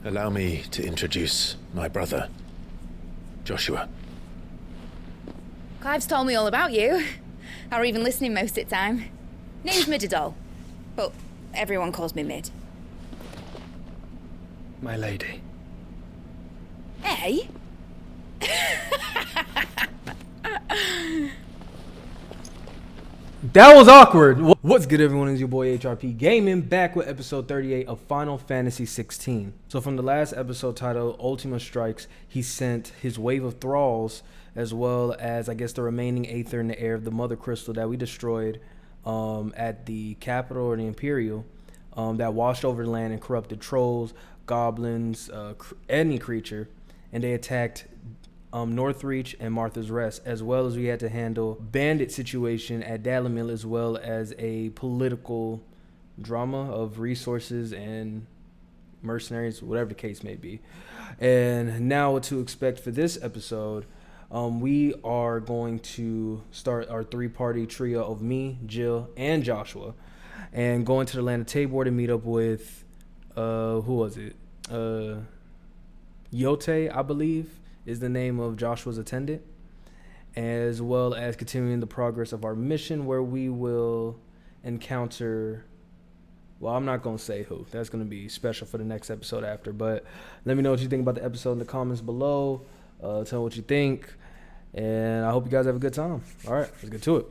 Allow me to introduce my brother, Joshua. Clive's told me all about you. Or even listening most of the time. Name's Midadol, but everyone calls me Mid. My lady. Hey? That was awkward. What's good, everyone? It's your boy HRP Gaming, back with episode 38 of Final Fantasy 16. So from the last episode titled Ultima Strikes, he sent his wave of thralls, as well as, I guess, the remaining Aether in the air of the Mother Crystal that we destroyed at the capital, or the Imperial, that washed over the land and corrupted trolls, goblins, any creature, and they attacked Northreach and Martha's Rest, as well as we had to handle bandit situation at Dalamil, as well as a political drama of resources and mercenaries, whatever the case may be. And now what to expect for this episode, we are going to start our three-party trio of me, Jill, and Joshua, and go into the land of Tabor to meet up with who was it? Yote, I believe, is the name of Joshua's attendant, as well as continuing the progress of our mission, where we will encounter, well, I'm not going to say who. That's going to be special for the next episode after, but let me know what you think about the episode in the comments below. Tell me what you think, and I hope you guys have a good time. All right, let's get to it.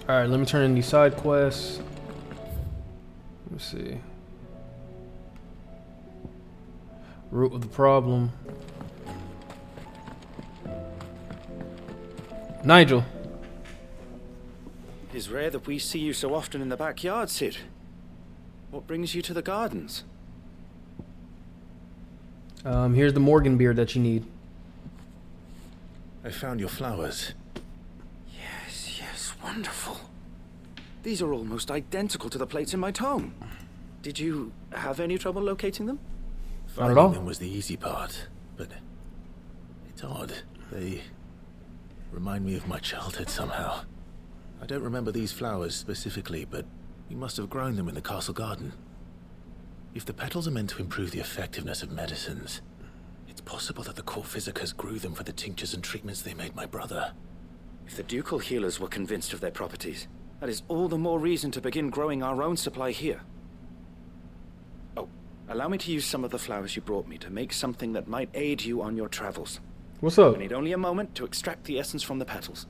All right, let me turn in these side quests. Let me see. Root of the problem. Nigel. It is rare that we see you so often in the backyard, Sid. What brings you to the gardens? Here's the Morgan beer that you need. I found your flowers. Yes, wonderful. These are almost identical to the plates in my tome. Did you have any trouble locating them? Not at all. Finding them was the easy part, but it's odd. They remind me of my childhood somehow. I don't remember these flowers specifically, but we must have grown them in the castle garden. If the petals are meant to improve the effectiveness of medicines, it's possible that the court physicers grew them for the tinctures and treatments they made my brother. If the ducal healers were convinced of their properties, that is all the more reason to begin growing our own supply here. Oh, allow me to use some of the flowers you brought me to make something that might aid you on your travels. What's up? I need only a moment to extract the essence from the petals.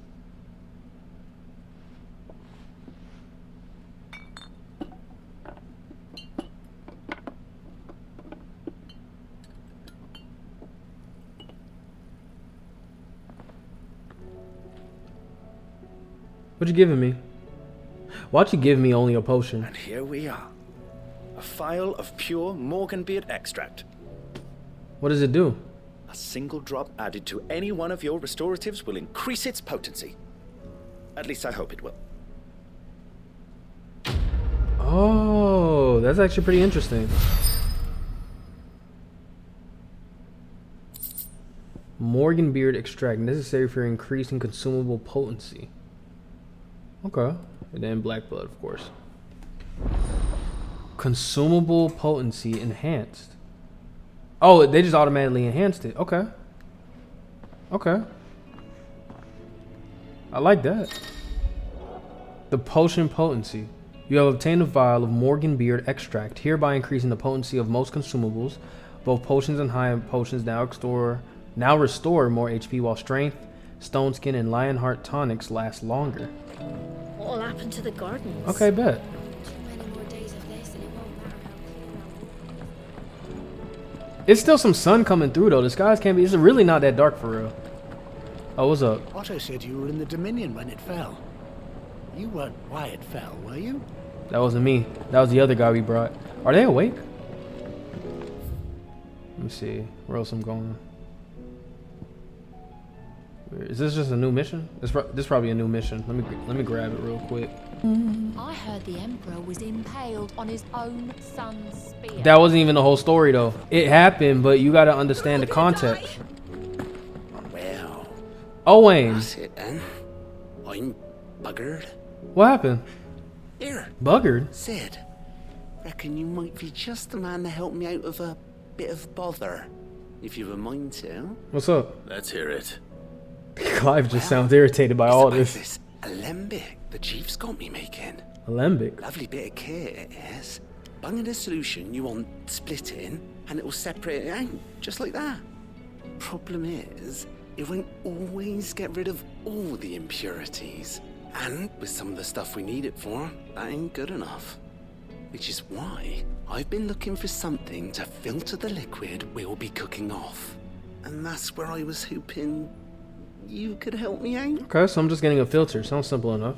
What you giving me? Why'd you give me only a potion? And here we are. A phial of pure Morganbeard extract. What does it do? A single drop added to any one of your restoratives will increase its potency. At least I hope it will. Oh, that's actually pretty interesting. Morganbeard extract, necessary for increasing consumable potency. Okay. And then black blood, of course. Consumable potency enhanced. Oh, they just automatically enhanced it. Okay. Okay. I like that. The potion potency. You have obtained a vial of Morganbeard extract, hereby increasing the potency of most consumables. Both potions and high potions now restore more HP, while strength, stone skin, and lionheart tonics last longer. What'll happen to the gardens? Okay, bet. Too many more days of this and it won't matter how. It's still some sun coming through though. The skies can't be. It's really not that dark for real. Oh, what's up? Otto said you were in the Dominion when it fell. You weren't why it fell, were you? That wasn't me. That was the other guy we brought. Are they awake? Let me see. Where else I'm going? Is this just a new mission? This is probably a new mission. Let me grab it real quick. I heard the Emperor was impaled on his own son's spear. That wasn't even the whole story though. It happened, but you gotta understand the context. Well, Owain. that's it then. I'm buggered. What happened? Here, Buggered? Sid. reckon you might be just the man to help me out of a bit of bother, if you've a mind to. What's up? Let's hear it. Clive just sounds irritated by all this. This alembic the chief's got me making. Alembic? Lovely bit of kit it is. Bung in a solution you want splitting, and it will separate it out, just like that. Problem is, it won't always get rid of all the impurities. And with some of the stuff we need it for, that ain't good enough. Which is why I've been looking for something to filter the liquid we'll be cooking off. And that's where I was hoping you could help me out. Okay, so I'm just getting a filter. Sounds simple enough.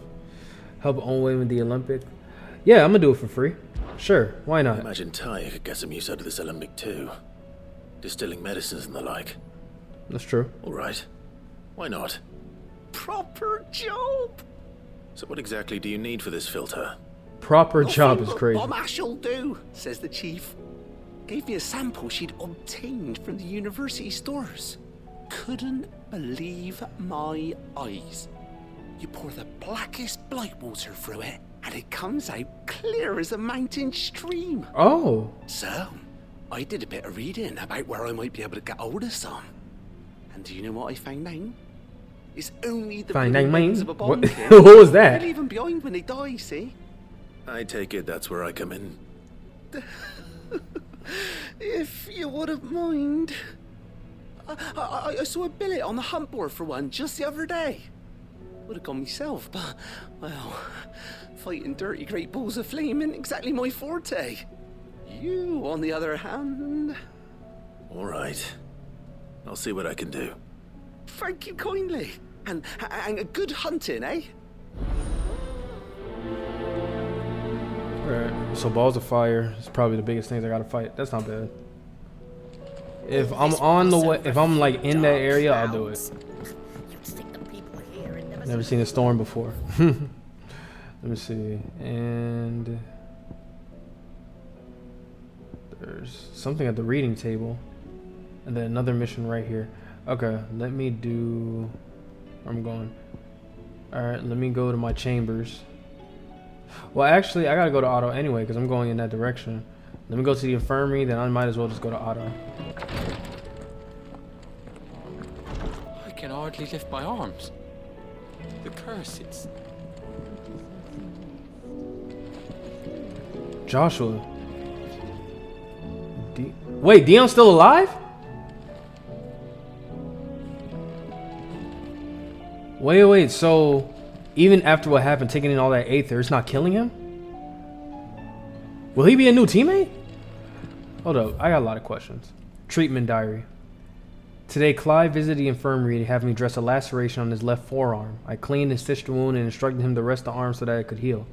Help own way with the Olympic. Yeah, I'm gonna do it for free. Sure, why I not? imagine Ty could get some use out of this alembic too. Distilling medicines and the like. That's true. All right. Why not? Proper job! So what exactly do you need for this filter? Proper job is crazy. What Ash'll do, says the chief. Gave me a sample she'd obtained from the university stores. Couldn't believe my eyes. You pour the blackest blight water through it, and it comes out clear as a mountain stream. Oh. So, I did a bit of reading about where I might be able to get hold of some. And do you know what I found out? It's only the remains of a bomb What, kit. what was that? They leave them behind when they die, see? I take it that's where I come in. If you wouldn't mind. I saw a billet on the hunt board for one just the other day. Would have gone myself, but, well, fighting dirty great balls of flame isn't exactly my forte. You, on the other hand... All right. I'll see what I can do. Thank you kindly. And a good hunting, eh? Alright, so balls of fire is probably the biggest things I gotta fight. That's not bad. If I'm on the way, if I'm like in that area, I'll do it. Never seen a storm before. Let me see. And there's something at the reading table. And then another mission right here. Okay, let me do where I'm going. Alright, let me go to my chambers. Well, actually, I gotta go to Otto anyway, because I'm going in that direction. Let me go to the infirmary, then I might as well just go to Otto. I can hardly lift my arms. The curse, it's... Joshua. Wait, Dion's still alive? Wait, so even after what happened, taking in all that aether, it's not killing him? Will he be a new teammate? Hold up, I got a lot of questions. Treatment diary. Today, Clive visited the infirmary, having me dress a laceration on his left forearm. I cleaned and stitched the wound and instructed him to rest the arm so that it could heal.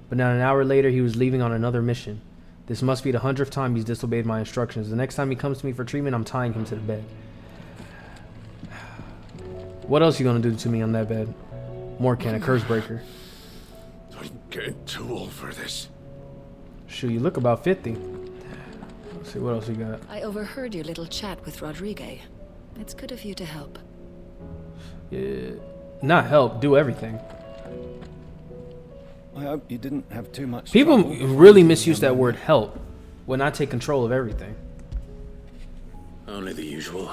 But now an hour later, he was leaving on another mission. This must be the 100th time he's disobeyed my instructions. The next time he comes to me for treatment, I'm tying him to the bed. What else you gonna do to me on that bed? Morkan, a curse breaker. I'm getting too old for this. Shoot, you look about 50. Let's see, what else you got? I overheard your little chat with Rodrigue. It's good of you to help. Yeah, not help, do everything. I hope you didn't have too much People trouble really finding misuse them. that word help when I take control of everything. Only the usual.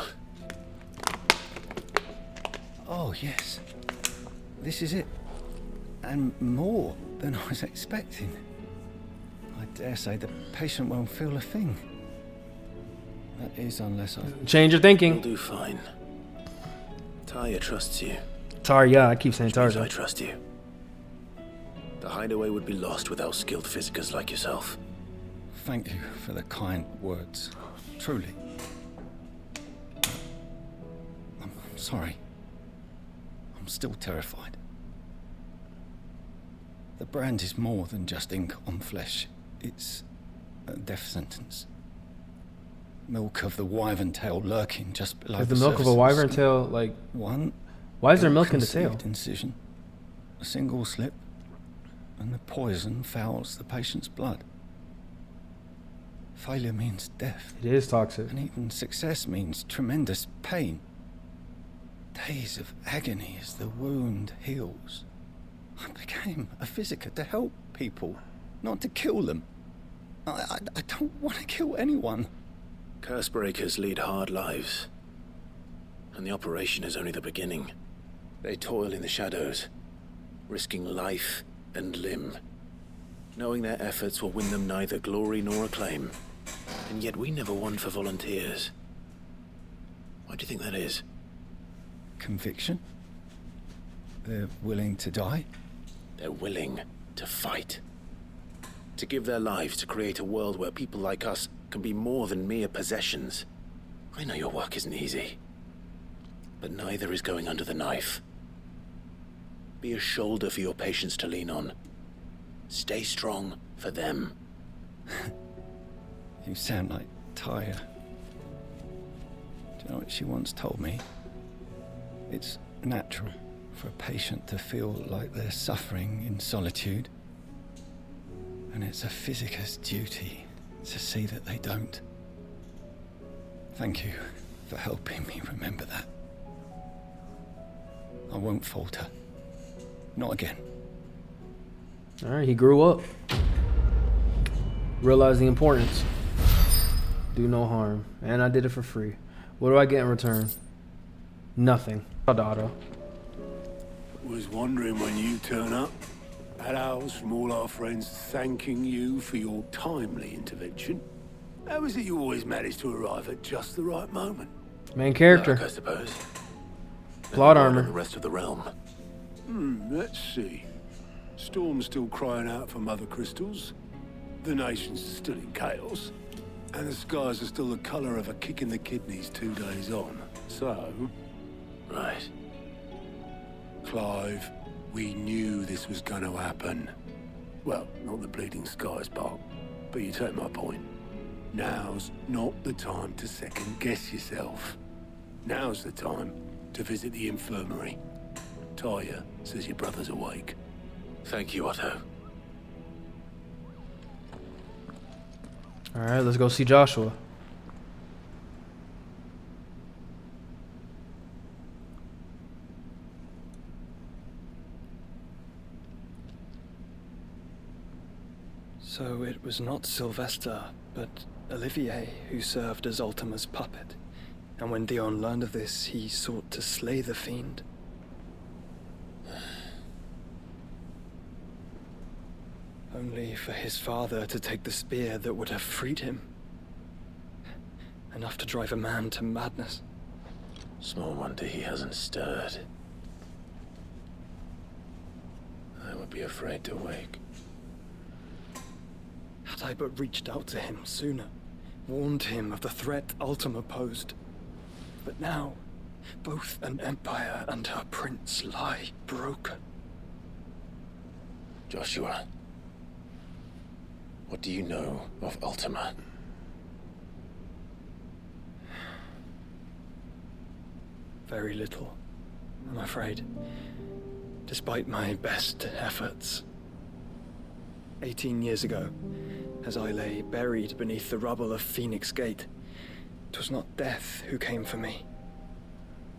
Oh, yes. This is it. And more than I was expecting. I dare say the patient won't feel a thing. That is, unless I... Change your You'll thinking. do fine. Taya trusts you. Tarja, I keep saying Which means I Tarja. trust you. The hideaway would be lost without skilled physicers like yourself. Thank you for the kind words. Truly. I'm sorry. I'm still terrified. The brand is more than just ink on flesh. It's a death sentence. Milk of the wyvern tail lurking just below Is the the milk of surface a wyvern skin. tail like? One Why is there milk in the tail? ill-conceived incision, a single slip, and the poison fouls the patient's blood. Failure means death, It is toxic. and even success means tremendous pain. Days of agony as the wound heals. I became a physiker to help people, not to kill them. I don't want to kill anyone. Cursebreakers lead hard lives. And the operation is only the beginning. They toil in the shadows, risking life and limb, knowing their efforts will win them neither glory nor acclaim. And yet we never won for volunteers. Why do you think that is? Conviction? They're willing to die? They're willing to fight. To give their lives to create a world where people like us can be more than mere possessions. I know your work isn't easy, but neither is going under the knife. Be a shoulder for your patients to lean on. Stay strong for them. You sound like Tyre. Do you know what she once told me? It's natural for a patient to feel like they're suffering in solitude. And it's a physicist's duty to see that they don't. Thank you for helping me remember that. I won't falter. Not again. Alright, he grew up. Realized the importance. Do no harm. And I did it for free. What do I get in return? Nothing. Otto. Was wondering when you turn up. Had owls from all our friends thanking you for your timely intervention. How is it you always manage to arrive at just the right moment? Main character. Luck, I suppose. Plot And armor. The rest of the realm. Let's see. Storm's still crying out for mother crystals. The nation's still in chaos. And the skies are still the colour of a kick in the kidneys 2 days on. So... Right. Clive, we knew this was going to happen. Well, not the bleeding skies part, but you take my point. Now's not the time to second-guess yourself. Now's the time to visit the infirmary. Tyre says your brother's awake. Thank you, Otto. Alright, let's go see Joshua. So it was not Sylvester, but Olivier who served as Ultima's puppet. And when Dion learned of this, he sought to slay the fiend. Only for his father to take the spear that would have freed him. Enough to drive a man to madness. Small wonder he hasn't stirred. I would be afraid to wake. Had I but reached out to him sooner, warned him of the threat Ultima posed. But now, both an empire and her prince lie broken. Joshua, what do you know of Ultima? Very little, I'm afraid. Despite my best efforts. 18 years ago, as I lay buried beneath the rubble of Phoenix Gate, 'twas not death who came for me,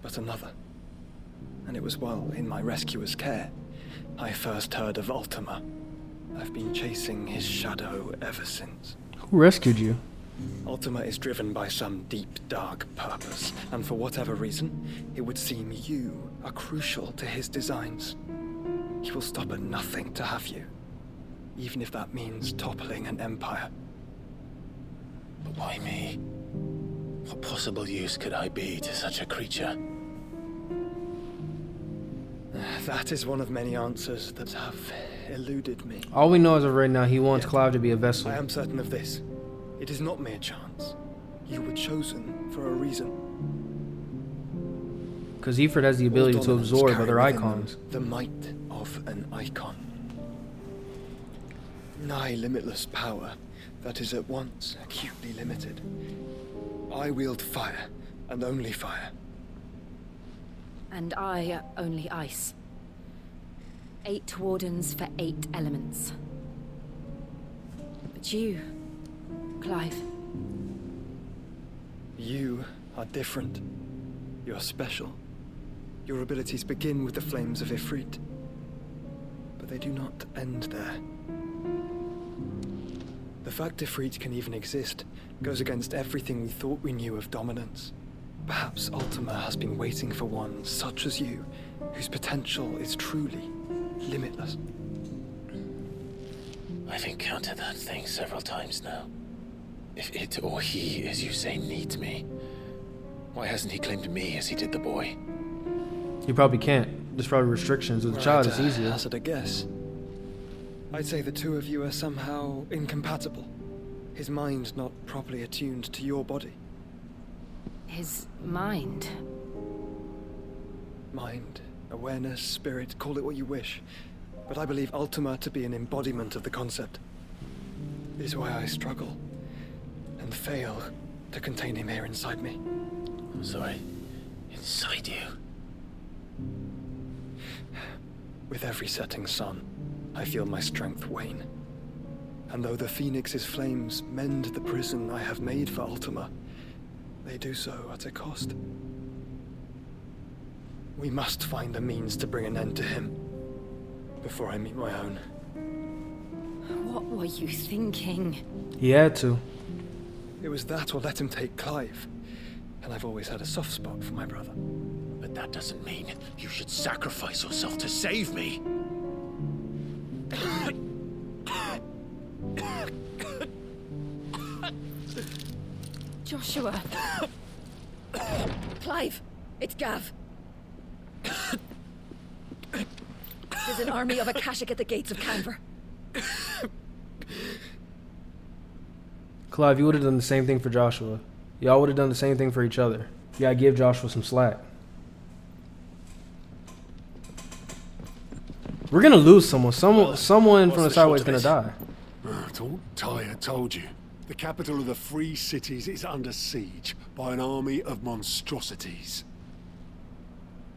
but another. And it was while in my rescuer's care, I first heard of Ultima. I've been chasing his shadow ever since. Who rescued you? Ultima is driven by some deep, dark purpose, and for whatever reason, it would seem you are crucial to his designs. He will stop at nothing to have you, even if that means toppling an empire. But why me? What possible use could I be to such a creature? That is one of many answers that have eluded me. All we know as of right now, he wants Clive to be a vessel. I am certain of this. It is not mere chance. You were chosen for a reason. Because Ifrit has the ability to absorb other icons. The might of an icon. Nigh limitless power that is at once acutely limited. I wield fire, and only fire. And I only ice. 8 wardens for 8 elements. But you, Clive. You are different. You're special. Your abilities begin with the flames of Ifrit. But they do not end there. The fact Ifrit can even exist goes against everything we thought we knew of dominance. Perhaps Ultima has been waiting for one such as you, whose potential is truly limitless. I've encountered that thing several times now. If it or he, as you say, needs me, why hasn't he claimed me as he did the boy? You probably can't. There's probably restrictions. With a child, it's easier. Hazard a guess. I'd say the two of you are somehow incompatible. His mind not properly attuned to your body. His mind? Mind, awareness, spirit, call it what you wish. But I believe Ultima to be an embodiment of the concept. This is why I struggle and fail to contain him here inside me. I'm sorry. Inside you? With every setting sun, I feel my strength wane. And though the Phoenix's flames mend the prison I have made for Ultima, they do so at a cost. We must find a means to bring an end to him before I meet my own. What were you thinking? He had to. It was that or let him take Clive. And I've always had a soft spot for my brother. But that doesn't mean you should sacrifice yourself to save me. Joshua. Clive, it's Gav. There's an army of Akashic at the gates of Canver. Clive, you would have done the same thing for Joshua. Y'all would have done the same thing for each other. You gotta give Joshua some slack. We're gonna lose someone. Someone from the sideway is gonna die. I told you. The capital of the Free Cities is under siege by an army of monstrosities.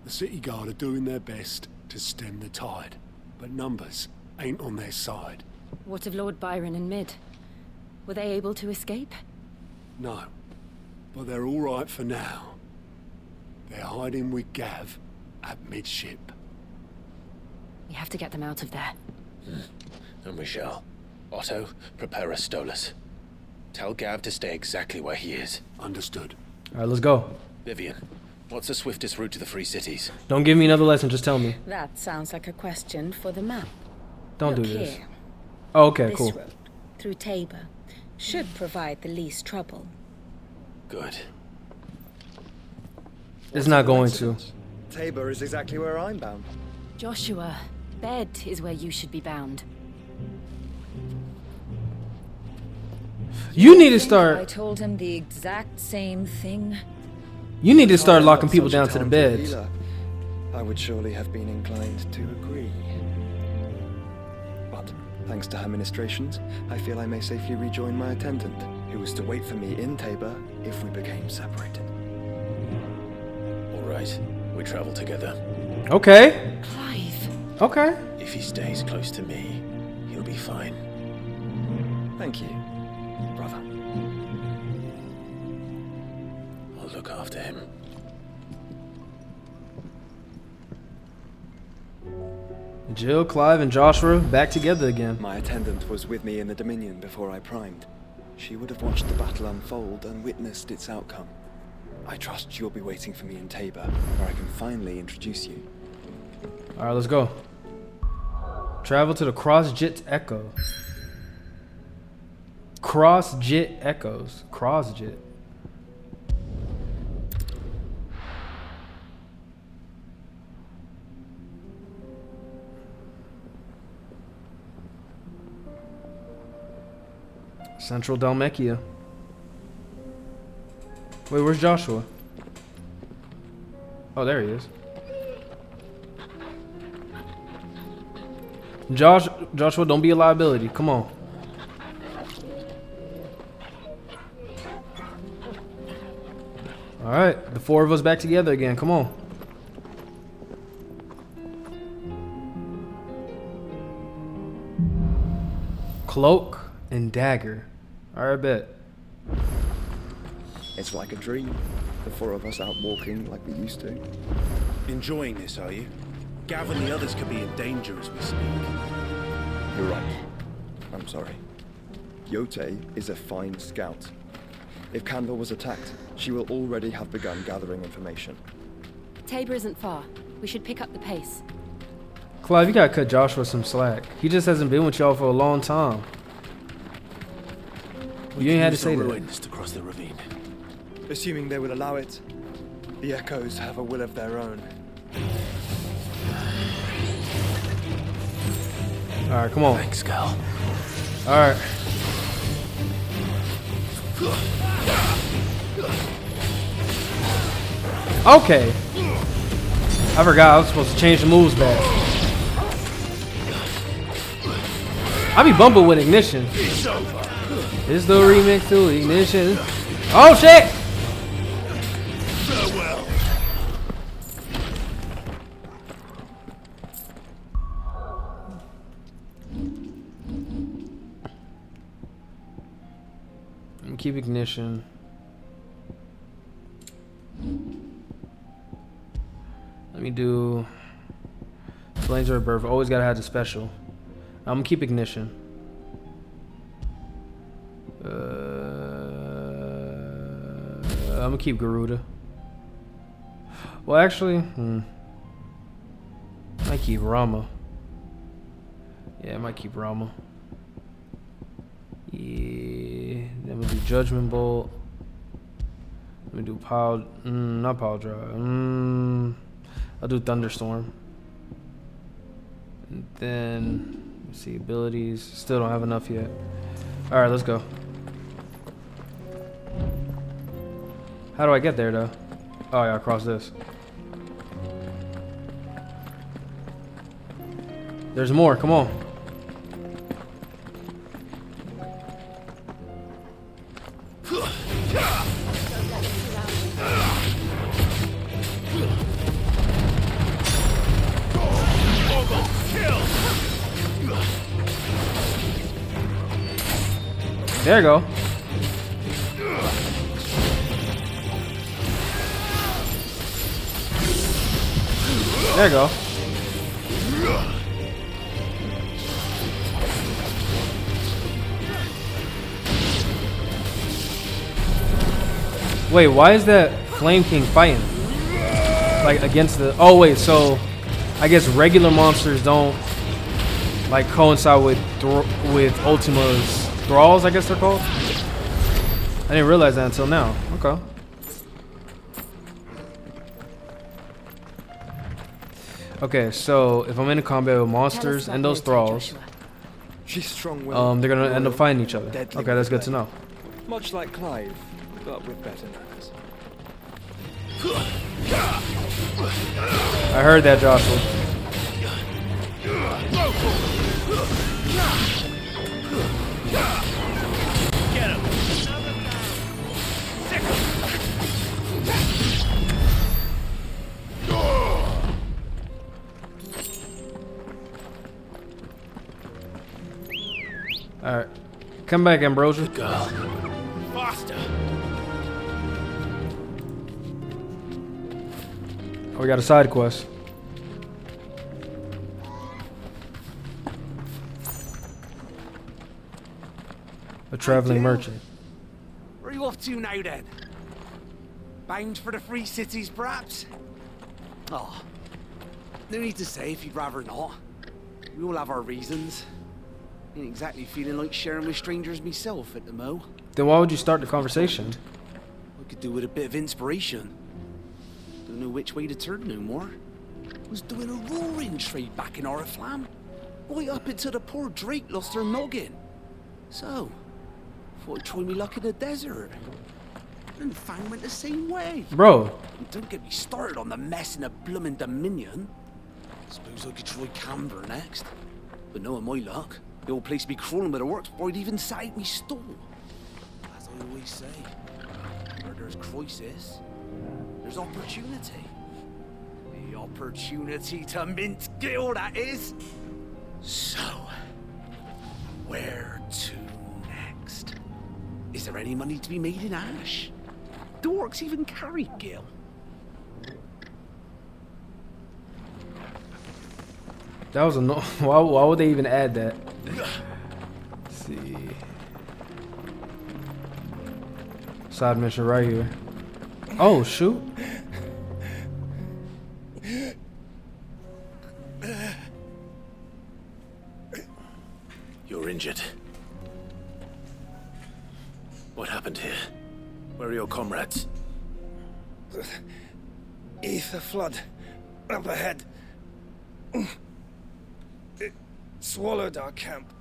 The city guard are doing their best to stem the tide, but numbers ain't on their side. What of Lord Byron and Mid? Were they able to escape? No, but they're all right for now. They're hiding with Gav at midship. We have to get them out of there. And we shall. Otto, prepare a Stolas. Tell Gav to stay exactly where he is. Understood. All right, let's go. Vivian, what's the swiftest route to the Free Cities? Don't give me another lesson. Just tell me. That sounds like a question for the map. Don't Look do this. Here. Oh, okay, This cool. road, through Tabor, should provide the least trouble. Good. It's not going to. Tabor is exactly where I'm bound. Joshua, bed is where you should be bound. You need to I start. told him the exact same thing. You need to start locking Such people a down to the talented beds. healer, I would surely have been inclined to agree. But thanks to her ministrations, I feel I may safely rejoin my attendant, who was to wait for me in Tabor if we became separated. All right, we travel together. Okay. Clive. Okay. If he stays close to me, he'll be fine. Thank you, brother. I'll look after him. Jill, Clive, and Joshua back together again. My attendant was with me in the Dominion before I primed. She would have watched the battle unfold and witnessed its outcome. I trust you'll be waiting for me in Tabor, where I can finally introduce you. All right, let's go. Travel to the Cross-Jit Echo. Cross-Jit Echoes. Cross-Jit. Central Dalmekia. Wait, where's Joshua? Oh, there he is. Joshua, don't be a liability. Come on. All right, the four of us back together again. Come on. Cloak and dagger. All right, bet. It's like a dream. The four of us out walking like we used to. Enjoying this, are you? Gav and the others could be in danger as we speak. You're right. I'm sorry. Yote is a fine scout. If Canville was attacked, she will already have begun gathering information. Tabor isn't far. We should pick up the pace. Clive, you gotta cut Joshua some slack. He just hasn't been with y'all for a long time. You ain't had to say that. Ruins to cross the ravine. Assuming they will allow it. The Echoes have a will of their own. Alright, come on. Thanks, Cal. Alright. Okay. I forgot I was supposed to change the moves back. I be bumping with Ignition. It's the remix to Ignition. Oh shit! Farewell. Let me keep Ignition. Let me do Flames or Birth. Always gotta have the special. I'm gonna keep Ignition. I'm gonna keep Garuda. Well, actually, I might keep Rama. Yeah, I might keep Rama. Yeah, then we'll do Judgment Bolt. Let me do Pile, not Pile Drive. I'll do Thunderstorm. And then, let's see, abilities. Still don't have enough yet. Alright, let's go. How do I get there, though? Oh, yeah, across this. There's more, come on. There you go. There you go. Wait, why is that Flame King fighting? Like against the... Oh wait, so I guess regular monsters don't like coincide with Ultima's Thralls, I guess they're called. I didn't realize that until now. Okay. Okay, so if I'm in a combat with monsters and those Thralls, She's strong, they're gonna end up fighting each other. Okay, that's good to know. Much like Clive, but with better manners. I heard that, Joshua. Get him. Alright. Come back, Ambrosia. Good girl. Faster. Oh, we got a side quest. A traveling merchant. Where are you off to now then? Bound for the Free Cities, perhaps? Oh, no need to say if you'd rather not. We all have our reasons. Ain't exactly feeling like sharing with strangers myself at the mo. Then why would you start the conversation? I could do with a bit of inspiration. Don't know which way to turn no more. Was doing a roaring trade back in Oriflamme. Right up until the poor Drake lost her noggin. So, thought I'd try me luck in the desert. And Fang went the same way. Bro. And don't get me started on the mess in the bloomin' Dominion. Suppose I could try Camber next. But knowing my luck, the old place would be crawling with the works before I'd even sat out me stall. As I always say, where there's crisis, there's opportunity. The opportunity to mint Gil, that is. So, where to next? Is there any money to be made in Ash? Do orcs even carry Gil? That was a no. Why would they even add that? Let's see. Side mission right here. Oh, shoot. You're injured. What happened here? Where are your comrades? Ether flood up ahead. It swallowed our camp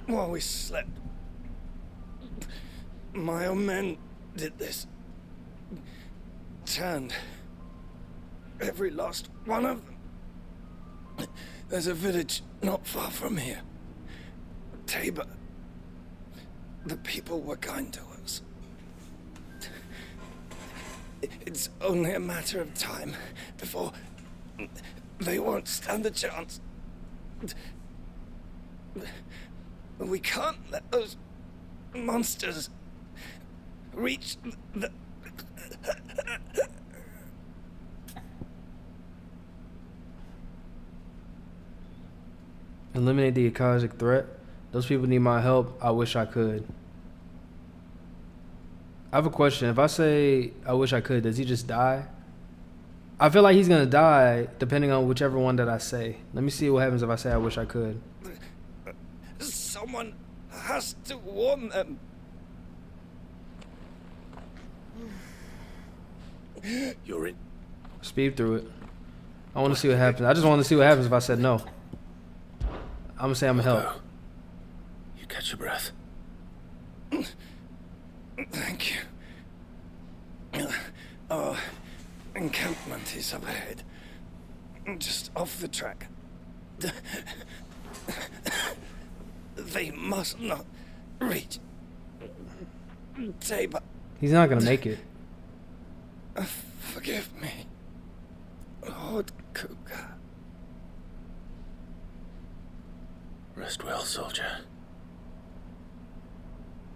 while we slept. My own men did this. Turned every last one of them. There's a village not far from here. Tabor. The people were kind to us. It's only a matter of time before they won't stand a chance. We can't let those monsters reach the... Eliminate the Akashic threat. Those people need my help. I wish I could. I have a question. If I say I wish I could, does he just die? I feel like he's gonna die depending on whichever one that I say. Let me see what happens if I say I wish I could. Someone has to warn them. You're in. Speed through it. I want to see what happens. I just want to see what happens if I said no. I'm gonna say I'm gonna help. You catch your breath. Thank you. Our encampment is up ahead. Just off the track. They must not reach Tabor. He's not gonna make it. Forgive me, Lord Cougar. Rest well, soldier.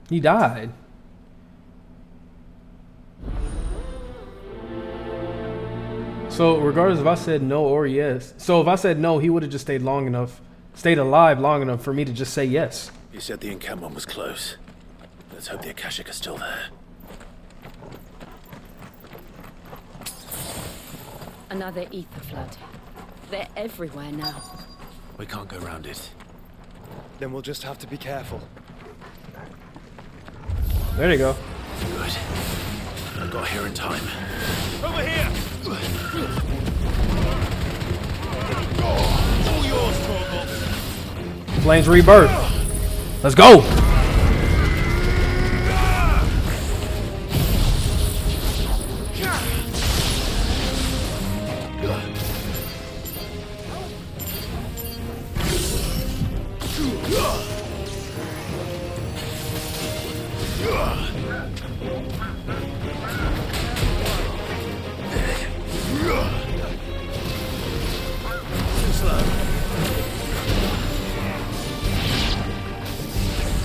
He died. So regardless if I said no or yes. So if I said no, he would have just stayed alive long enough for me to just say yes. You said the encampment was close. Let's hope the Akashic are still there. Another ether flood. They're everywhere now. We can't go round it. Then we'll just have to be careful. There you go. Good. I got here in time. Over here! All yours, Torgal. Flames rebirth. Let's go.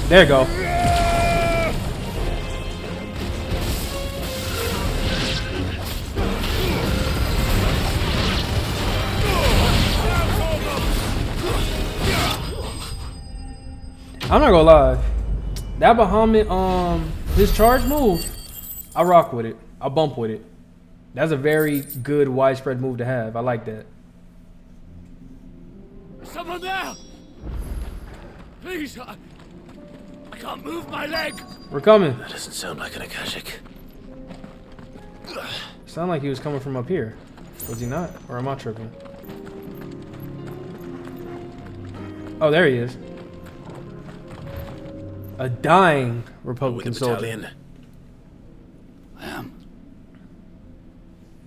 There you go. I'm not gonna lie. That Bahamut, his charge move, I rock with it. I bump with it. That's a very good widespread move to have. I like that. Someone there! Please, I can't move my leg! We're coming. That doesn't sound like an Akashic. Sound like he was coming from up here. Was he not? Or am I tripping? Oh, there he is. A dying Republican soldier. I am.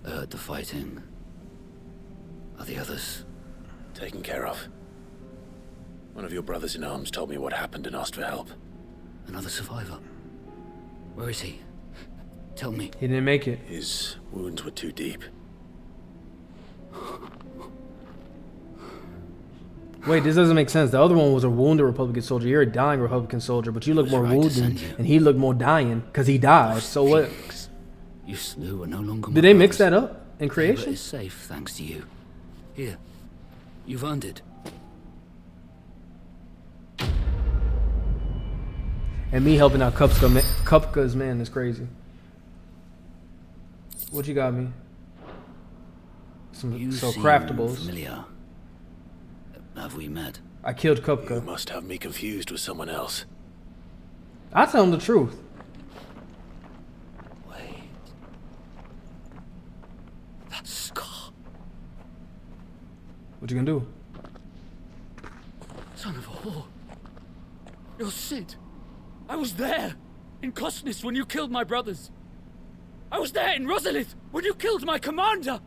I heard the fighting. Are the others? Taken care of. One of your brothers in arms told me what happened and asked for help. Another survivor? Where is he? Tell me. He didn't make it. His wounds were too deep. Wait, this doesn't make sense. The other one was a wounded Republican soldier. You're a dying Republican soldier, but you look more wounded, and he looked more dying because he died. So what? You slew are no longer. Did they mix that up in creation? Tabor is safe thanks to you. Here, you've earned it. And me helping out Kupka's man is crazy. What you got me? You So seem craftables. familiar. Have we met? I killed You Kupka. must have me confused with someone else. I tell him the truth. Wait. That scar. What you gonna do? Son of a whore. You're Sid. I was there in Cosnis when you killed my brothers. I was there in Rosalith when you killed my commander.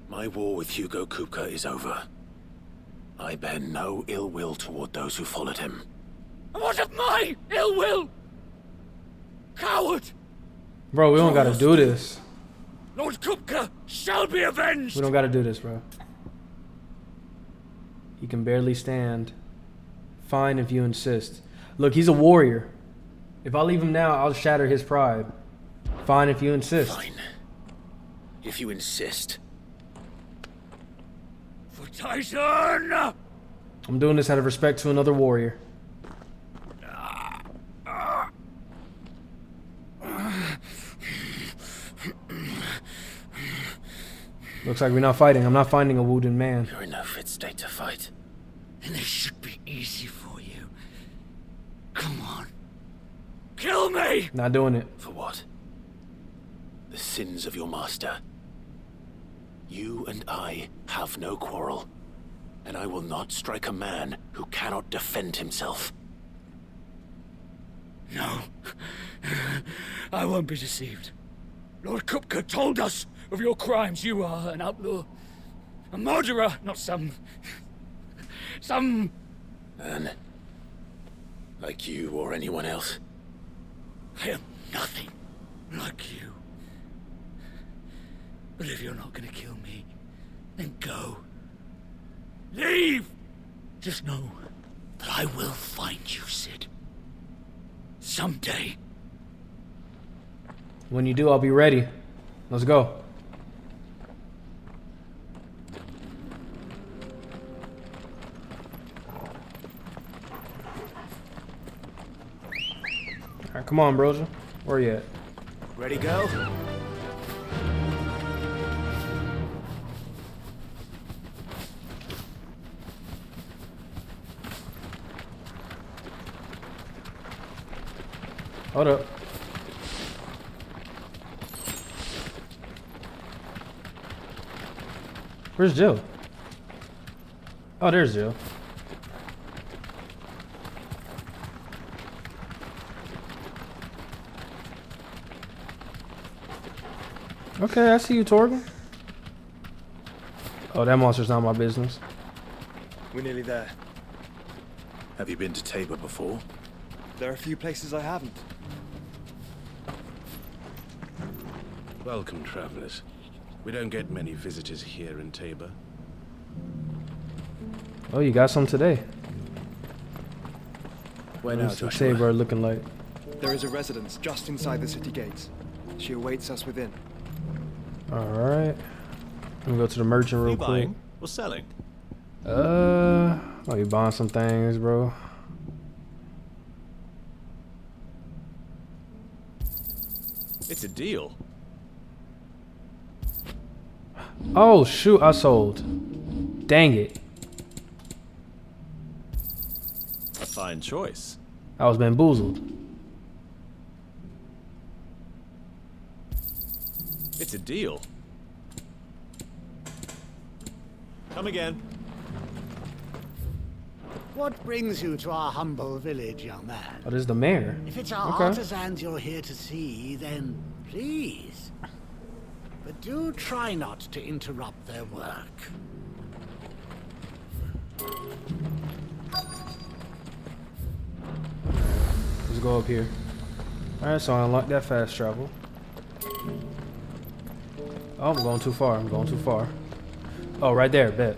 My war with Hugo Kupka is over. I bear no ill will toward those who followed him. And what of my ill will? Coward! Bro, we don't gotta do this. Lord Kupka shall be avenged! We don't gotta do this, bro. He can barely stand. Fine if you insist. Look, he's a warrior. If I leave him now, I'll shatter his pride. Fine if you insist. Fine. If you insist. For Titan! I'm doing this out of respect to another warrior. Looks like we're not fighting. I'm not finding a wounded man. You're in no fit state to fight. And this should be easy for you. Come on. Kill me! Not doing it. For what? The sins of your master. You and I have no quarrel, and I will not strike a man who cannot defend himself. No. I won't be deceived. Lord Kupka told us of your crimes. You are an outlaw. A murderer, not some... Man. Like you or anyone else. I am nothing like you. But if you're not gonna kill me, then go. Leave! Just know that I will find you, Sid. Someday. When you do, I'll be ready. Let's go. Alright, come on, Broja. Where you at? Ready, go? Hold up. Where's Jill? Oh, there's Jill. Okay, I see you, Torgon. Oh, that monster's not my business. We're nearly there. Have you been to Tabor before? There are a few places I haven't. Welcome, travelers. We don't get many visitors here in Tabor. Oh, you got some today. Where now, What's the Joshua? Tabor looking like? There is a residence just inside the city gates. She awaits us within. Alright. Let me go to the merchant real quick. Buying or selling? I'll be buying some things, bro. It's a deal. Oh, shoot, I sold. Dang it. A fine choice. I was bamboozled. It's a deal. Come again. What brings you to our humble village, young man? Oh, this is the mayor. If it's our Okay. artisans you're here to see, then please. But do try not to interrupt their work. Let's go up here. Alright, so I unlock that fast travel. Oh, I'm going too far. I'm going too far. Oh, right there, bet.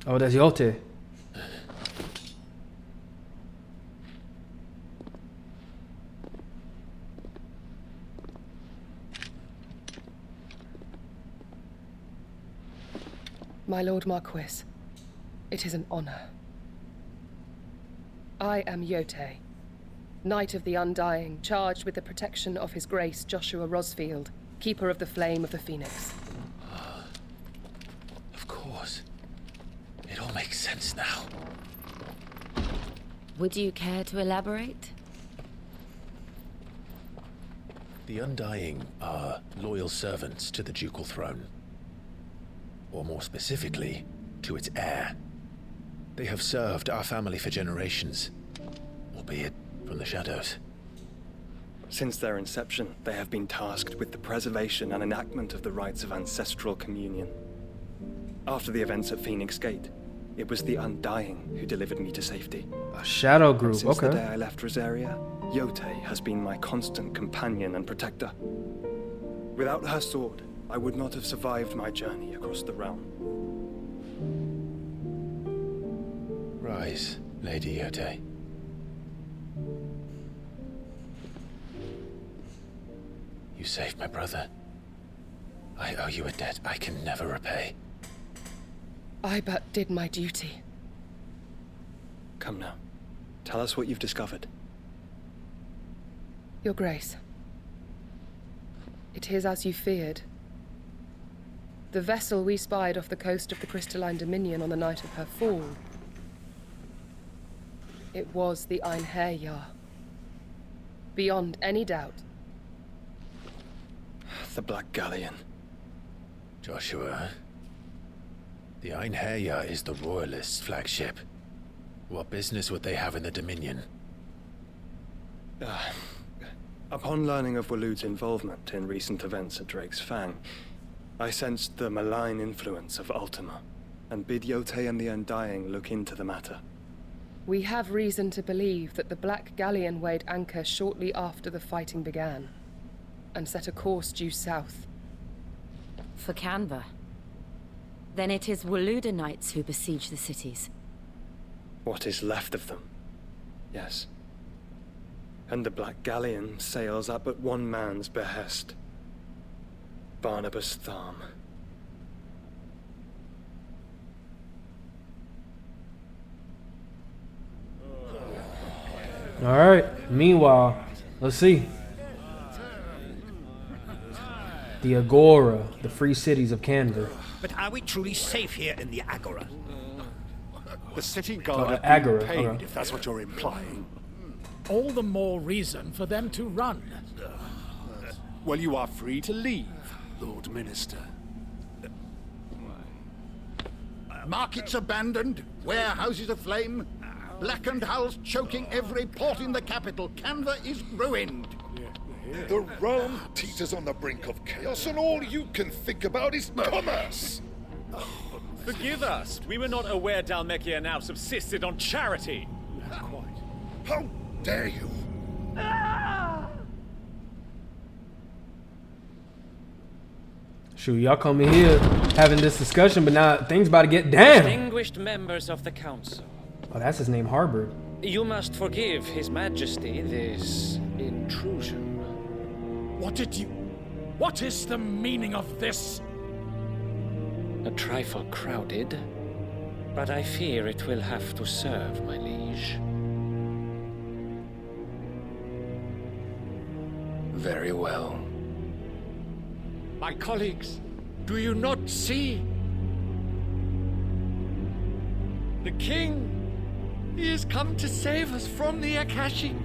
Oh, that's Yote. My Lord Marquis, it is an honor. I am Yote, Knight of the Undying, charged with the protection of His Grace Joshua Rosfield, Keeper of the Flame of the Phoenix. Of course. It all makes sense now. Would you care to elaborate? The Undying are loyal servants to the ducal throne. Or more specifically, to its heir. They have served our family for generations, albeit from the shadows. Since their inception, they have been tasked with the preservation and enactment of the rites of ancestral communion. After the events at Phoenix Gate, it was the Undying who delivered me to safety. A shadow group, Since okay. the day I left Rosaria, Yote has been my constant companion and protector. Without her sword, I would not have survived my journey across the realm. Rise, Lady Yote. You saved my brother. I owe you a debt I can never repay. I but did my duty. Come now. Tell us what you've discovered. Your Grace. It is as you feared. The vessel we spied off the coast of the Crystalline Dominion on the night of her fall. It was the Einherjar. Beyond any doubt. The Black Galleon. Joshua, the Einherjar is the Royalists' flagship. What business would they have in the Dominion? Upon learning of Waloed's involvement in recent events at Drake's Fang, I sensed the malign influence of Ultima, and bid Yote and the Undying look into the matter. We have reason to believe that the Black Galleon weighed anchor shortly after the fighting began, and set a course due south. For Canva. Then it is Waloedanites who besiege the cities. What is left of them? Yes. And the Black Galleon sails at but one man's behest. Barnabas Tharm. All right. Meanwhile, let's see. The Agora, the free cities of Canva. But are we truly safe here in the Agora? The city guard have Agora, been paid, okay. if that's what you're implying. All the more reason for them to run. Well, you are free to leave, Lord Minister. Markets abandoned, warehouses aflame, blackened hulls choking every port in the capital. Canva is ruined. The realm teeters on the brink of chaos, and all you can think about is commerce. Forgive us. We were not aware Dhalmekia now subsisted on charity. How dare you? Shoot, y'all come in here having this discussion, but now things about to get down. Distinguished members of the council. Oh, that's his name, Harbord. You must forgive His Majesty this intrusion. What is the meaning of this? A trifle crowded, but I fear it will have to serve, my liege. Very well. My colleagues, do you not see? The king, he has come to save us from the Akashic.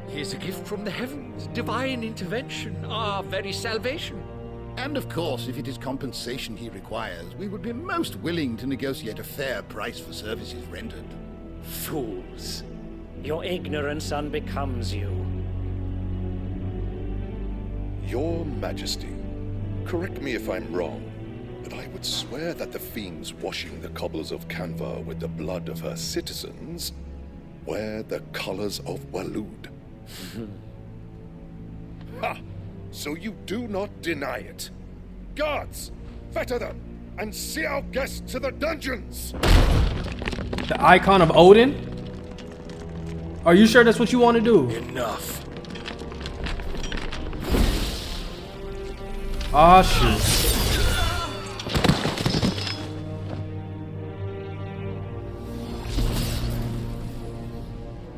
He is a gift from the heavens, divine intervention, our very salvation. And of course, if it is compensation he requires, we would be most willing to negotiate a fair price for services rendered. Fools. Your ignorance unbecomes you. Your Majesty, correct me if I'm wrong, but I would swear that the fiends washing the cobbles of Canva with the blood of her citizens wear the colors of Waloed. Ha! So you do not deny it. Guards, fetter them, and see our guests to the dungeons! The icon of Odin? Are you sure that's what you want to do? Enough. Ah, shoot.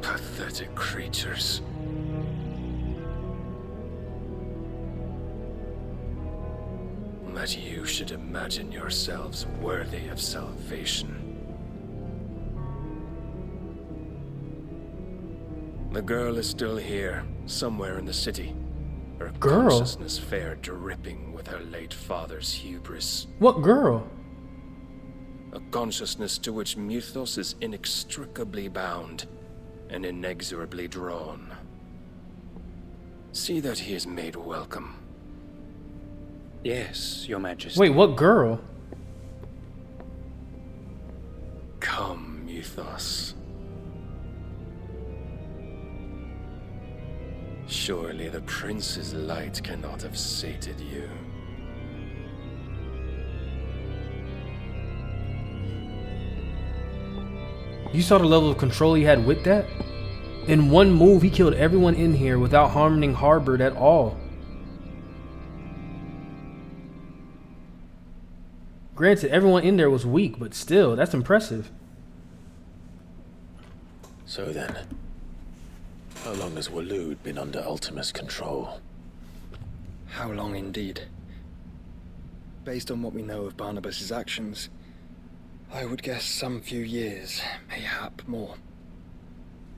Pathetic creatures. That you should imagine yourselves worthy of salvation. The girl is still here, somewhere in the city. Her consciousness fair dripping with her late father's hubris. What girl? A consciousness to which Mythos is inextricably bound and inexorably drawn. See that he is made welcome. Yes, Your Majesty. Wait, what girl? Come, Mythos. Surely the prince's light cannot have sated you. You saw the level of control he had with that? In one move, he killed everyone in here without harming Harbord at all. Granted, everyone in there was weak, but still, that's impressive. So then, how long has Waloed been under Ultima's control? How long indeed? Based on what we know of Barnabas's actions, I would guess some few years, mayhap more.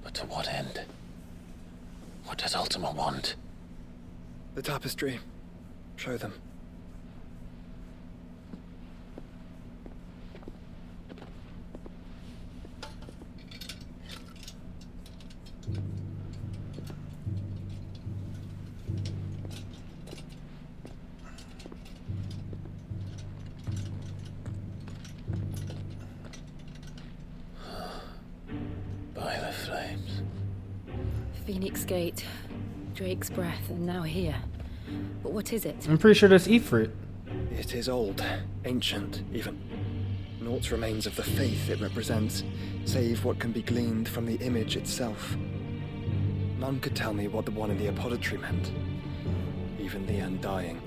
But to what end? What does Ultima want? The tapestry. Show them. By the flames. Phoenix Gate, Drake's Breath, and now here. But what is it? I'm pretty sure that's Ifrit. It is old, ancient, even. Naught remains of the faith it represents, save what can be gleaned from the image itself. None could tell me what the one in the apothecary meant, even the Undying.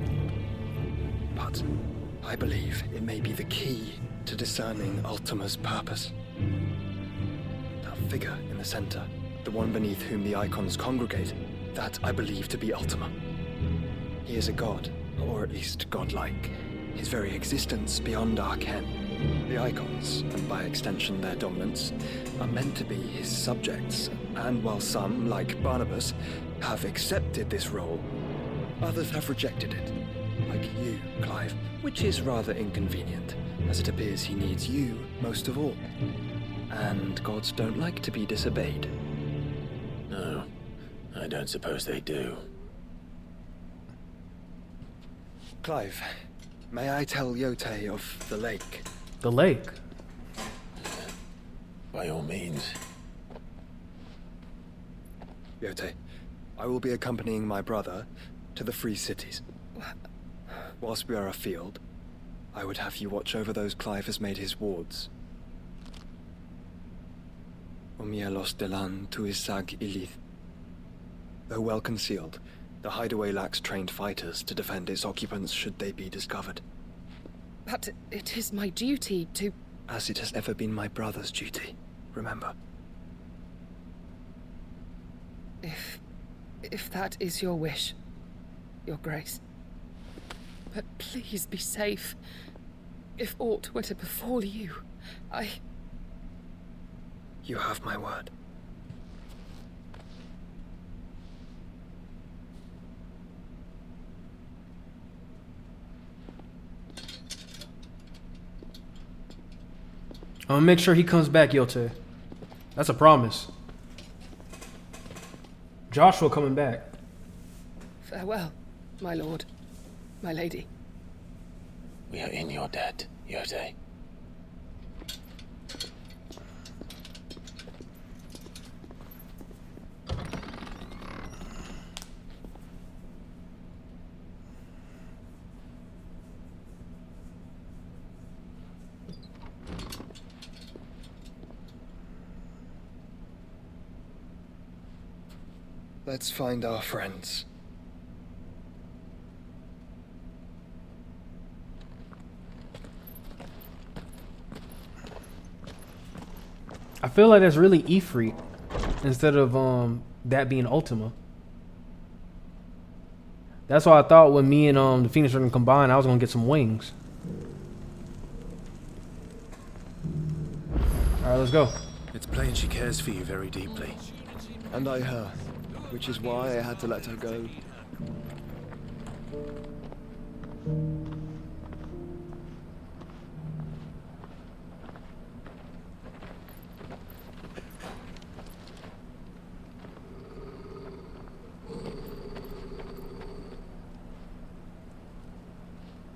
But I believe it may be the key to discerning Ultima's purpose. That figure in the center, the one beneath whom the icons congregate, that I believe to be Ultima. He is a god, or at least godlike, his very existence beyond our ken. The icons, and by extension their dominants, are meant to be his subjects, and while some, like Barnabas, have accepted this role, others have rejected it, like you, Clive, which is rather inconvenient, as it appears he needs you most of all. And gods don't like to be disobeyed. No, I don't suppose they do. Clive, may I tell Yote of the lake? The lake? By all means. Yote, I will be accompanying my brother to the Free Cities. Whilst we are afield, I would have you watch over those Clive has made his wards. Omielos delan tu isag ilith. Though well concealed, the hideaway lacks trained fighters to defend its occupants should they be discovered. But it is my duty to... As it has ever been my brother's duty, remember. If that is your wish, Your Grace. But please be safe. If aught were to befall you, You have my word. I'm gonna make sure he comes back, Yote. That's a promise. Joshua coming back. farewell, my lord, my lady. We are in your debt, Yote. Let's find our friends. I feel like that's really Ifrit instead of that being Ultima. That's why I thought when me and the Phoenix were gonna combine, I was gonna get some wings. All right, let's go. It's plain she cares for you very deeply. And I her, which is why I had to let her go.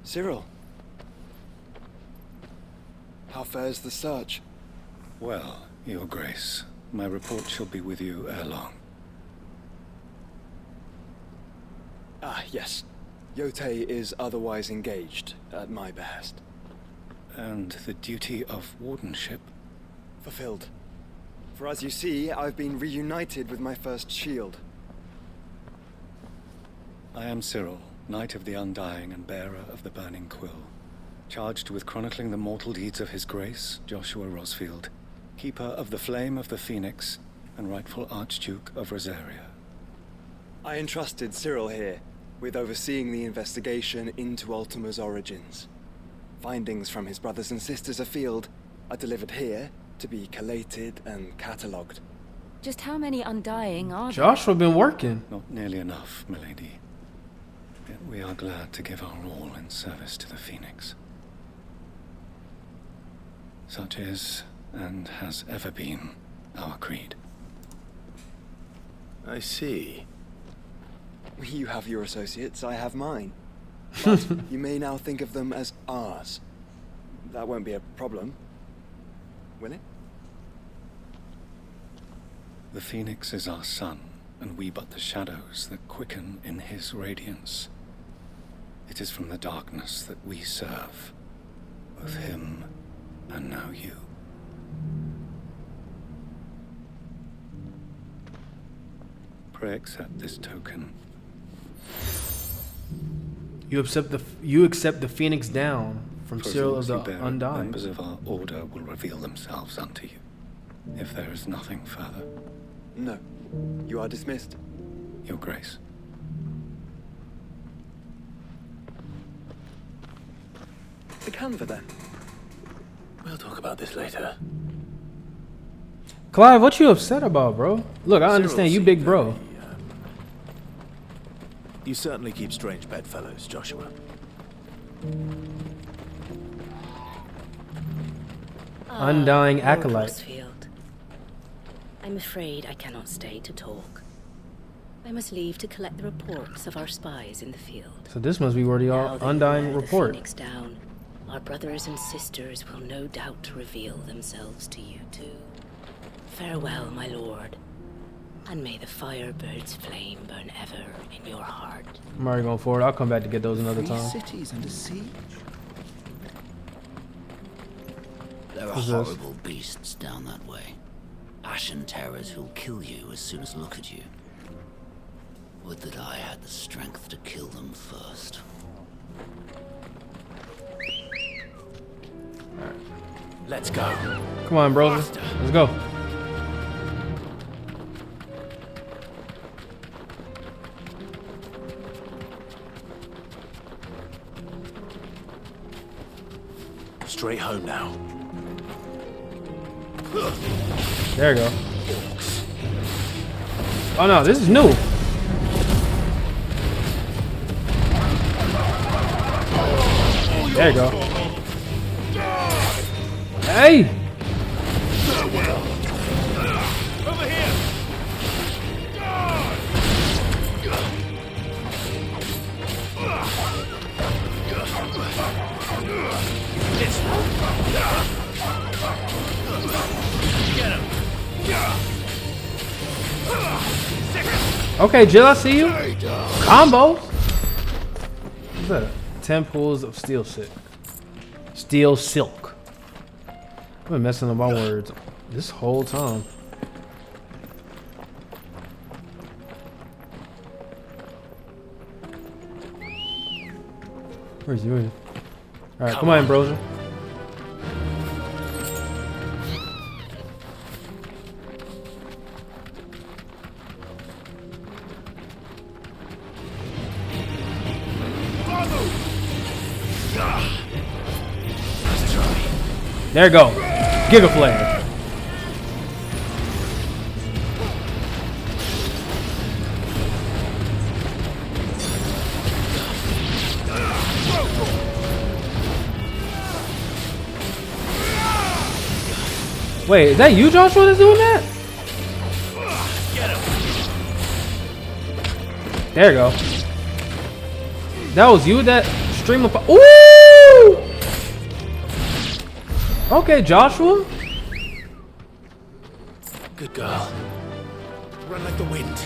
Cyril, how fares the search? Well, Your Grace, my report shall be with you ere long. Ah, yes. Yotei is otherwise engaged, at my behest. And the duty of wardenship? Fulfilled. For as you see, I've been reunited with my first shield. I am Cyril, Knight of the Undying and bearer of the Burning Quill, charged with chronicling the mortal deeds of His Grace, Joshua Rosfield, keeper of the Flame of the Phoenix and rightful Archduke of Rosaria. I entrusted Cyril here with overseeing the investigation into Ultima's origins. Findings from his brothers and sisters afield are delivered here to be collated and catalogued. Just how many Undying are there? Joshua been working. Not nearly enough, milady. Yet we are glad to give our all in service to the Phoenix. Such is, and has ever been, our creed. I see. You have your associates, I have mine. But you may now think of them as ours. That won't be a problem, will it? The Phoenix is our sun, and we but the shadows that quicken in his radiance. It is from the darkness that we serve, both him and now you. Pray accept this token. You accept the Phoenix down from Cyril of the Undying. Members of our order will reveal themselves unto you, if there is nothing further. No. You are dismissed. Your Grace. The Canva, then. We'll talk about this later. Clive, what you upset about, bro? Look, I understand you big bro. You certainly keep strange bedfellows, Joshua. Undying acolyte. Crossfield. I'm afraid I cannot stay to talk. I must leave to collect the reports of our spies in the field. So this must be where the Undying report. The Phoenix down, our brothers and sisters will no doubt reveal themselves to you too. Farewell, my lord, and may the Firebird's flame burn ever in your heart. I'm already going forward. I'll come back to get those another 3 time. cities under siege. There are horrible beasts down that way. Ashen terrors who'll kill you as soon as look at you. Would that I had the strength to kill them first. Let's go. Come on, bro. Let's go. Straight home now. There you go. Oh no, this is new. There you go. Hey! Over here! Get him! Okay, Jill, I see you. Combos. What's that? 10 pulls of steel silk. Steel silk. I've been messing up my words this whole time. Where's he? Alright, come on, Ambrosia. There you go. Giga Flare. Wait, is that you, Joshua, that's doing that? There you go. That was you, that stream of... Ooh! Okay, Joshua. Good girl. Run like the wind.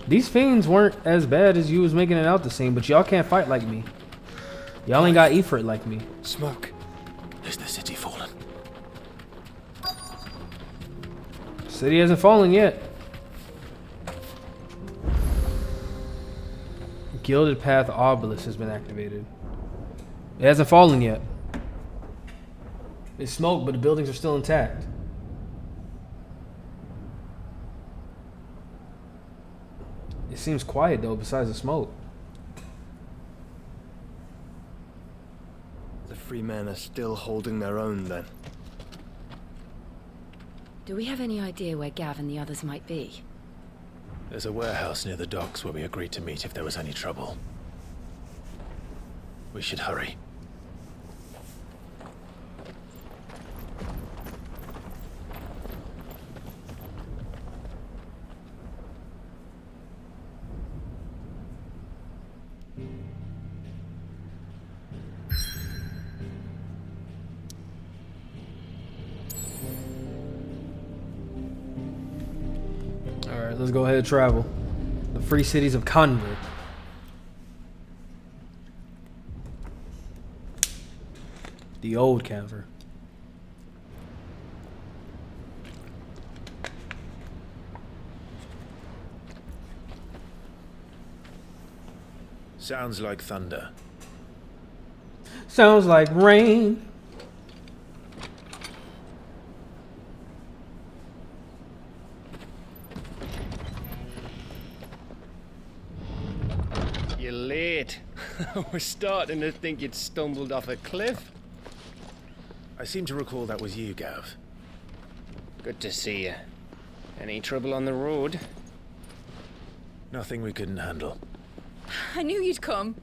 These fiends weren't as bad as you was making it out to seem, but y'all can't fight like me. Y'all ain't got Ifrit like me. Smoke. Is the city fallen? City hasn't fallen yet. Gilded Path Obelisk has been activated. It hasn't fallen yet. It's smoke, but the buildings are still intact. It seems quiet though, besides the smoke. The free men are still holding their own then. Do we have any idea where Gav and the others might be? There's a warehouse near the docks where we agreed to meet if there was any trouble. We should hurry. Alright, let's go ahead and travel. The free cities of Convert. The old Canver. Sounds like thunder. Sounds like rain. You're late. I was starting to think you'd stumbled off a cliff. I seem to recall that was you, Gav. Good to see you. Any trouble on the road? Nothing we couldn't handle. I knew you'd come.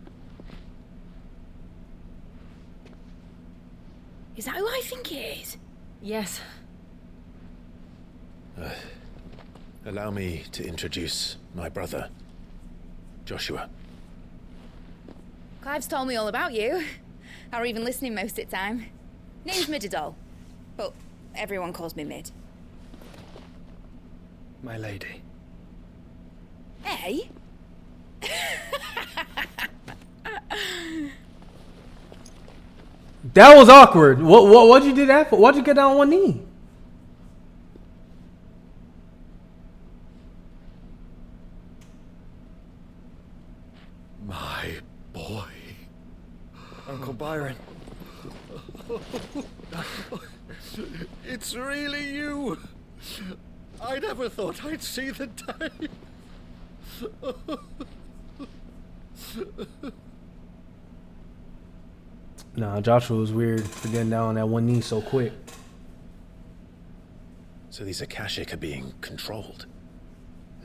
Is that who I think it is? Yes. Allow me to introduce my brother, Joshua. Clive's told me all about you. Or even listening most of the time. Name's Mididol, but everyone calls me Mid. My lady. Hey? That was awkward. What'd you do that for? Why'd you get down on one knee? My boy. Uncle Byron. It's really you. I never thought I'd see the day. Nah, Joshua was weird for getting down on that one knee so quick. So these Akashic are being controlled?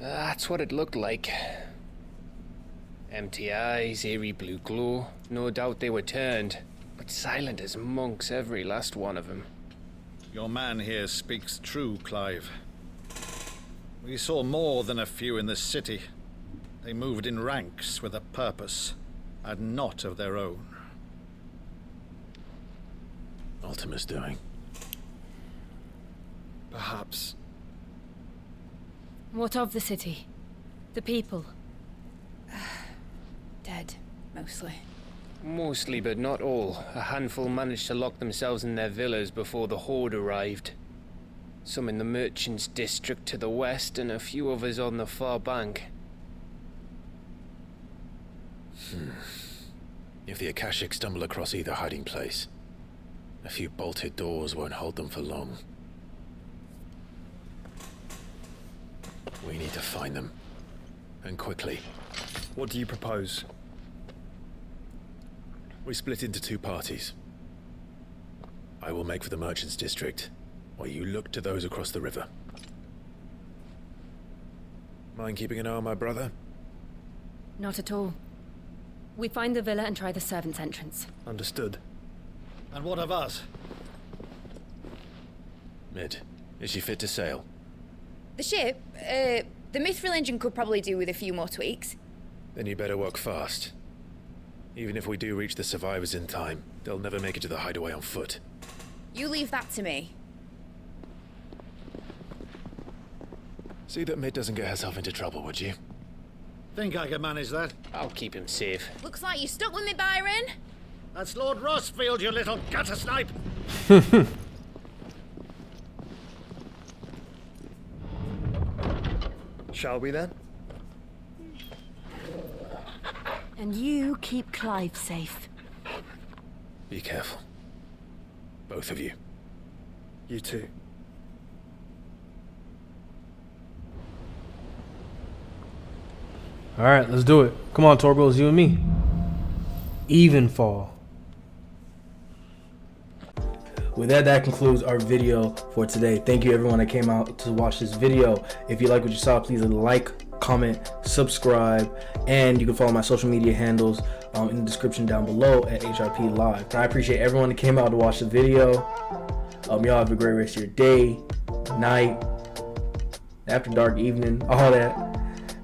That's what it looked like. Empty eyes, eerie blue glow. No doubt they were turned, but silent as monks, every last one of them. Your man here speaks true, Clive. We saw more than a few in the city. They moved in ranks with a purpose, and not of their own. Ultima's doing. Perhaps. What of the city? The people? Dead, mostly. Mostly, but not all. A handful managed to lock themselves in their villas before the Horde arrived. Some in the merchants' district to the west, and a few others on the far bank. If the Akashic stumble across either hiding place, a few bolted doors won't hold them for long. We need to find them. And quickly. What do you propose? We split into two parties. I will make for the Merchants District, while you look to those across the river. Mind keeping an eye on my brother? Not at all. We find the villa and try the servants' entrance. Understood. And what of us? Mid, is she fit to sail? The ship, the Mithril engine could probably do with a few more tweaks. Then you better work fast. Even if we do reach the survivors in time, they'll never make it to the hideaway on foot. You leave that to me. See that Mid doesn't get herself into trouble, would you? Think I can manage that? I'll keep him safe. Looks like you stuck with me, Byron. That's Lord Rossfield, you little gutter snipe! Shall we then? And you keep Clive safe. Be careful. Both of you. You too. All right, let's do it. Come on, Torgo, it's you and me. Even fall. With that concludes our video for today. Thank you everyone that came out to watch this video. If you like what you saw, please like, comment, subscribe, and you can follow my social media handles in the description down below at HRP Live. And I appreciate everyone that came out to watch the video. Y'all have a great rest of your day, night, after dark, evening, all that.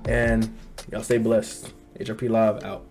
And y'all stay blessed. HRP Live out.